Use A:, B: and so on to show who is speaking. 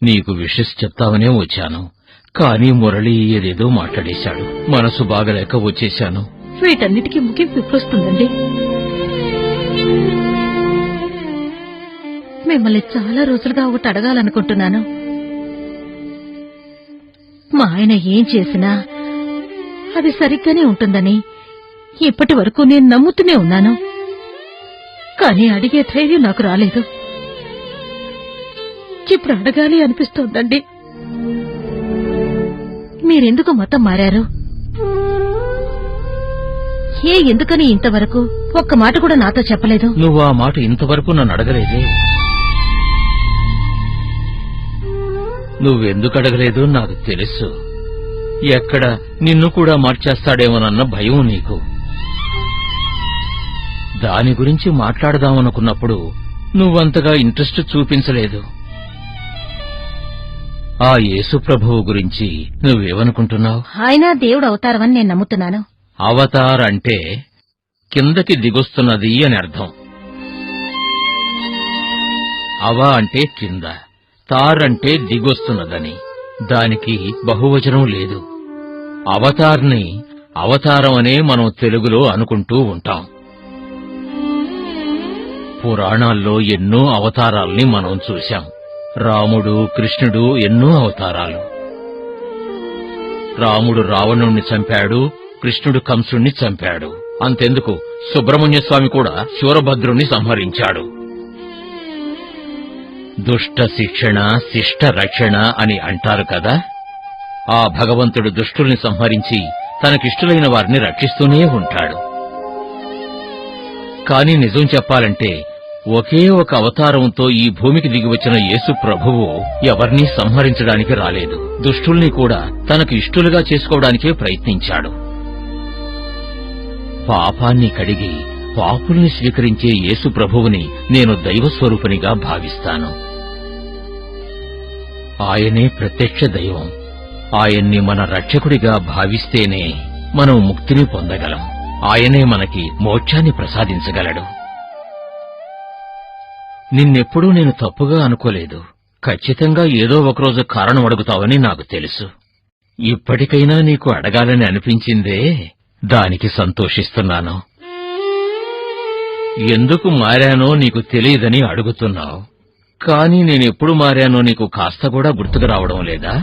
A: నీకు విషెస్ చెప్తామనే వచ్చాను, కానీ మురళి ఏదేదో మాట్లాడేశాడు. మనసు బాగలేక వచ్చేశాను.
B: వీటన్నిటికీ ముగింపు ఎప్పుడొస్తుందండి? మిమ్మల్ని చాలా రోజులుగా ఒకటి అడగాలనుకుంటున్నాను. మా ఆయన ఏం చేసినా అది సరిగ్గానే ఉంటుందని ఇప్పటి వరకు నేను నమ్ముతూనే ఉన్నాను. కానీ అడిగే ధైర్యం నాకు రాలేదు. ఇప్పుడు అడగాలి అనిపిస్తోందండి. మీరెందుకు మతం మారారు? ఎందుకని ఇంతవరకు ఒక్క మాట కూడా నాతో చెప్పలేదు?
A: నువ్వు ఆ మాట ఇంతవరకు నన్ను అడగలేదే. నువ్వెందుకు అడగలేదు నాకు తెలుసు. ఎక్కడ నిన్ను కూడా మార్చేస్తాడేమోనన్న భయం నీకు. దాని గురించి మాట్లాడదామనుకున్నప్పుడు నువ్వంతగా ఇంట్రెస్ట్ చూపించలేదు. ఆ యేసు ప్రభువు గురించి నువ్వేమనుకుంటున్నావు?
B: ఆయన దేవుడు అవతారమని నేను నమ్ముతున్నాను.
A: అవతార్ అంటే కిందకి దిగొస్తున్నది అని అర్థం. అవ అంటే కింద, తార్ అంటే దిగొస్తున్నదని. దానికి బహువచనం లేదు. అవతార్ని అవతారం అనే మనం తెలుగులో అనుకుంటూ ఉంటాం. పురాణాల్లో ఎన్నో అవతారాల్ని మనం చూశాం. రాముడు, కృష్ణుడు ఎన్నో అవతారాలు. రాముడు రావణుణ్ణి చంపాడు, కృష్ణుడు కంసుణ్ణి చంపాడు. అంతెందుకు, సుబ్రహ్మణ్య స్వామి కూడా శూరభద్రుణ్ణి సంహరించాడు. దుష్ట శిక్షణ శిష్ట రక్షణ అని అంటారు కదా. ఆ భగవంతుడు దుష్టుల్ని సంహరించి తనకిష్టులైన వారిని రక్షిస్తూనే ఉంటాడు. కాని నిజం చెప్పాలంటే ఒకే ఒక అవతారంతో ఈ భూమికి దిగివచ్చిన యేసు ప్రభువు ఎవరినీ సంహరించడానికి రాలేదు. దుష్టుల్ని కూడా తనకు ఇష్టులుగా చేసుకోవడానికే ప్రయత్నించాడు. పాపాన్ని కడిగి పాపుల్ని స్వీకరించే యేసు ప్రభువుని నేను దైవస్వరూపునిగా భావిస్తాను. ఆయనే ప్రత్యక్ష దైవం. ఆయన్ని మన రక్షకుడిగా భావిస్తేనే మనం ముక్తిని పొందగలం. ఆయనే మనకి మోక్షాన్ని ప్రసాదించగలడు. నిన్నెప్పుడూ నేను తప్పుగా అనుకోలేదు. ఖచ్చితంగా ఏదో ఒకరోజు కారణం అడుగుతావని నాకు తెలుసు. ఇప్పటికైనా నీకు అడగాలని అనిపించిందే, దానికి సంతోషిస్తున్నాను. ఎందుకు మారానో నీకు తెలియదని అడుగుతున్నావు. కానీ నేనెప్పుడు మారానో నీకు కాస్త కూడా గుర్తుకు రావడం లేదా?